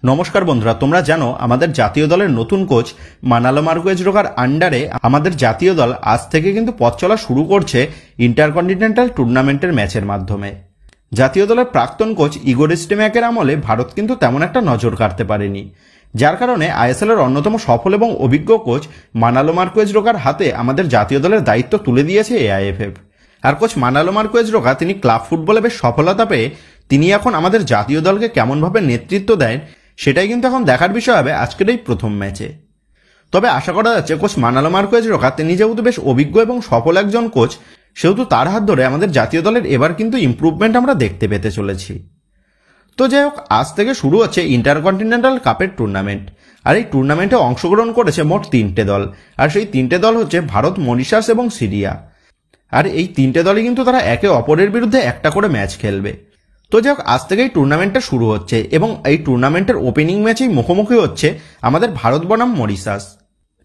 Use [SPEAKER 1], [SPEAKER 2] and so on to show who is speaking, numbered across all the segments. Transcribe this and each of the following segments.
[SPEAKER 1] নমস্কার বন্ধুরা, তোমরা জানো আমাদের জাতীয় দলের নতুন কোচ মানালো মার্কুয়েজ রোকার আন্ডারে আমাদের জাতীয় দল আজ থেকে কিন্তু পথ চলা শুরু করছে ইন্টারকন্টিনেন্টাল টুর্নামেন্টের ম্যাচের মাধ্যমে। জাতীয় দলের প্রাক্তন কোচ ইগোর স্টিম্যাকের আমলে ভারত কিন্তু তেমন একটা নজর কাড়তে পারেনি, যার কারণে আইএসএল এর অন্যতম সফল এবং অভিজ্ঞ কোচ মানালো মার্কুয়েজ রোকার হাতে আমাদের জাতীয় দলের দায়িত্ব তুলে দিয়েছে এআইএফএফ। আর কোচ মানালো মার্কুয়েজ রোকা তিনি ক্লাব ফুটবলে বেশ সফলতা পেয়ে তিনি এখন আমাদের জাতীয় দলকে কেমনভাবে নেতৃত্ব দেন সেটাই কিন্তু এখন দেখার বিষয় হবে আজকের এই প্রথম ম্যাচে। তবে আশা করা যাচ্ছে কোচ মানালো মার্কুয়েজ রোকা তিনি যেহেতু বেশ অভিজ্ঞ এবং সফল একজন কোচ, সেহেতু তার হাত ধরে আমাদের জাতীয় দলের এবার কিন্তু ইমপ্রুভমেন্ট আমরা দেখতে পেতে চলেছি। তো যাই হোক, আজ থেকে শুরু হচ্ছে ইন্টারকন্টিনেন্টাল কাপের টুর্নামেন্ট। আর এই টুর্নামেন্টে অংশগ্রহণ করেছে মোট 3টে দল, আর সেই 3টে দল হচ্ছে ভারত, মরিশাস এবং সিরিয়া। আর এই 3টে দলই কিন্তু তারা একে অপরের বিরুদ্ধে একটা করে ম্যাচ খেলবে। তো যাই হোক, আজ থেকেই টুর্নামেন্টটা শুরু হচ্ছে এবং এই টুর্নামেন্টের ওপেনিং ম্যাচেই মুখোমুখি হচ্ছে আমাদের ভারত বনাম মরিশাস।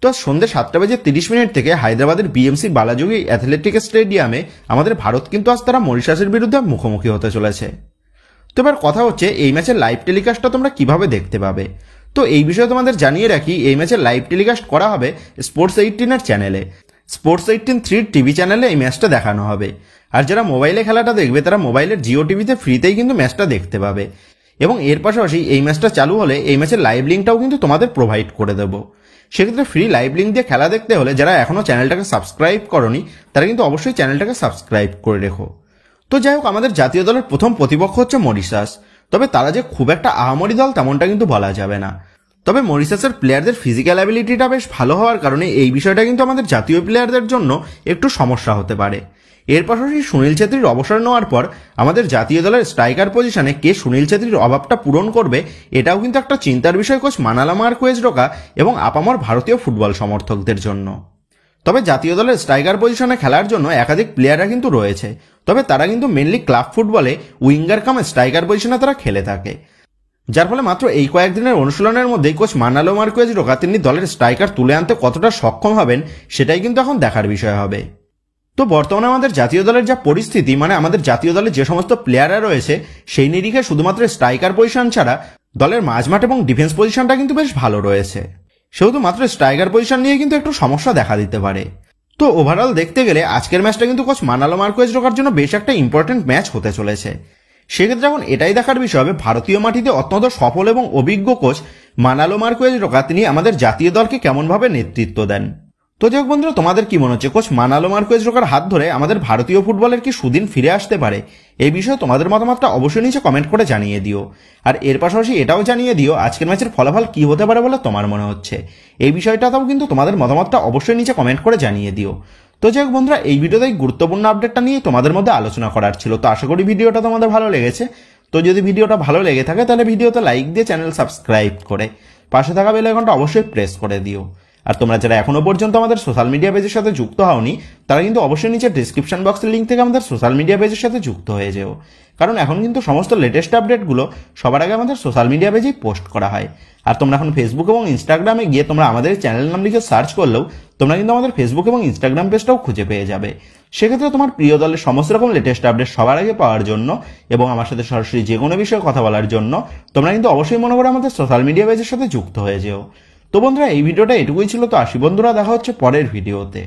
[SPEAKER 1] তো সন্ধ্যে 7:30 থেকে হায়দ্রাবাদের বিএমসি বালাজোগি অ্যাথলেটিক স্টেডিয়ামে আমাদের ভারত কিন্তু আজ তারা মরিশাসের বিরুদ্ধে মুখোমুখি হতে চলেছে। তো এবার কথা হচ্ছে এই ম্যাচের লাইভ টেলিকাস্টটা তোমরা কিভাবে দেখতে পাবে। তো এই বিষয়ে তোমাদের জানিয়ে রাখি, এই ম্যাচের লাইভ টেলিকাস্ট করা হবে স্পোর্টস 18 চ্যানেলে। স্পোর্টস 18 টিভি চ্যানেলে এই ম্যাচটা দেখানো হবে। আর যারা মোবাইলে খেলাটা দেখবে তারা মোবাইলের জিও টিভিতে ফ্রিতেই কিন্তু ম্যাচটা দেখতে পাবে। এবং এর পাশাপাশি এই ম্যাচটা চালু হলে এই ম্যাচের লাইভ লিঙ্কটাও কিন্তু তোমাদের প্রোভাইড করে দেবো। সেক্ষেত্রে ফ্রি লাইভ লিঙ্ক দিয়ে খেলা দেখতে হলে যারা এখনও চ্যানেলটাকে সাবস্ক্রাইব করনি তারা কিন্তু অবশ্যই চ্যানেলটাকে সাবস্ক্রাইব করে রেখো। তো যাই হোক, আমাদের জাতীয় দলের প্রথম প্রতিপক্ষ হচ্ছে মরিশাস। তবে তারা যে খুব একটা আহামরি দল তেমনটা কিন্তু বলা যাবে না। তবে মরিশাসের প্লেয়ারদের ফিজিক্যাল অ্যাবিলিটিটা বেশ ভালো হওয়ার কারণে এই বিষয়টা কিন্তু আমাদের জাতীয় প্লেয়ারদের জন্য একটু সমস্যা হতে পারে। এর পাশাপাশি সুনীল ছেত্রীর অবসর নেওয়ার পর আমাদের জাতীয় দলের স্ট্রাইকার পজিশনে কে সুনীল ছেত্রীর অভাবটা পূরণ করবে এটাও কিন্তু একটা চিন্তার বিষয় কোচ মানালো মার্কুয়েজ রোকা এবং আপামর ভারতীয় ফুটবল সমর্থকদের জন্য। তবে জাতীয় দলের স্ট্রাইকার পজিশনে খেলার জন্য একাধিক প্লেয়াররা কিন্তু রয়েছে, তবে তারা কিন্তু মেনলি ক্লাব ফুটবলে উইঙ্গার কাম স্ট্রাইকার পজিশনে তারা খেলে থাকে, যার ফলে মাত্র এই কয়েকদিনের অনুশীলনের মধ্যেই কোচ মানালো মার্কুয়েজ রোকা তিনি দলের স্ট্রাইকার তুলে আনতে কতটা সক্ষম হবেন সেটাই কিন্তু এখন দেখার বিষয় হবে। তো বর্তমানে আমাদের জাতীয় দলের যা পরিস্থিতি, মানে আমাদের জাতীয় দলের যে সমস্ত প্লেয়াররা রয়েছে সেই নিরিখে শুধুমাত্র স্ট্রাইকার পজিশন ছাড়া দলের মাঝমাঠ এবং ডিফেন্স পজিশনটা কিন্তু বেশ ভালো রয়েছে। সেহেতু মাত্র স্ট্রাইকার পজিশন নিয়ে কিন্তু একটু সমস্যা দেখা দিতে পারে। তো ওভারঅল দেখতে গেলে আজকের ম্যাচটা কিন্তু কোচ মানালো মার্কুয়েজ রোকার জন্য বেশ একটা ইম্পর্টেন্ট ম্যাচ হতে চলেছে। সেক্ষেত্রে এখন এটাই দেখার বিষয় হবে ভারতীয় মাটিতে অত্যন্ত সফল এবং অভিজ্ঞ কোচ মানালো মার্কুয়েজ রোকা তিনি আমাদের জাতীয় দলকে কেমনভাবে নেতৃত্ব দেন। তো যাই হোক বন্ধুরা, তোমাদের কি মনে হচ্ছে কোচ মানালো মার্কুয়েজ রোকার হাত ধরে আমাদের ভারতীয় ফুটবলের কি সুদিন ফিরে আসতে পারে? এই বিষয়ে তোমাদের মতামতটা অবশ্যই নিচে কমেন্ট করে জানিয়ে দিও। আর এর পাশাপাশি এটাও জানিয়ে দিও আজকের ম্যাচের ফলাফল কি হতে পারে বলে তোমার মনে হচ্ছে। এই বিষয়টাও কিন্তু তোমাদের মতামতটা অবশ্যই নিচে কমেন্ট করে জানিয়ে দিও। তো যাই হোক বন্ধুরা, এই ভিডিওতে এই গুরুত্বপূর্ণ আপডেটটা নিয়ে তোমাদের মধ্যে আলোচনা করার ছিল। তো আশা করি ভিডিওটা তোমাদের ভালো লেগেছে। তো যদি ভিডিওটা ভালো লেগে থাকে তাহলে ভিডিওতে লাইক দিয়ে চ্যানেল সাবস্ক্রাইব করে পাশে থাকা বেল আইকনটা অবশ্যই প্রেস করে দিও। আর তোমরা যারা এখনো পর্যন্ত আমাদের সোশ্যাল মিডিয়া পেজের সাথে যুক্ত হওনি তারা কিন্তু অবশ্যই নিচে ডিসক্রিপশন বক্সের লিঙ্ক থেকে আমাদের সোশ্যাল মিডিয়া পেজের সাথে যুক্ত হয়ে যেও, কারণ এখন কিন্তু সমস্ত লেটেস্ট আপডেটগুলো সবার আগে আমাদের সোশ্যাল মিডিয়া পেজেই পোস্ট করা হয়। আর তোমরা এখন ফেসবুক এবং ইনস্টাগ্রামে গিয়ে তোমরা আমাদের চ্যানেল নাম লিখে সার্চ করলেও তোমরা কিন্তু আমাদের ফেসবুক এবং ইনস্টাগ্রাম পেজটাও খুঁজে পেয়ে যাবে। সেক্ষেত্রে তোমার প্রিয় দলের সমস্ত রকম লেটেস্ট আপডেট সবার আগে পাওয়ার জন্য এবং আমার সাথে সরাসরি যে কোনো বিষয়ে কথা বলার জন্য তোমরা কিন্তু অবশ্যই মনে করে আমাদের সোশ্যাল মিডিয়া পেজের সাথে যুক্ত হয়ে যেও। তো বন্ধুরা, এই ভিডিওটা এটুকুই ছিল। তো আসি বন্ধুরা, দেখা হচ্ছে পরের ভিডিওতে।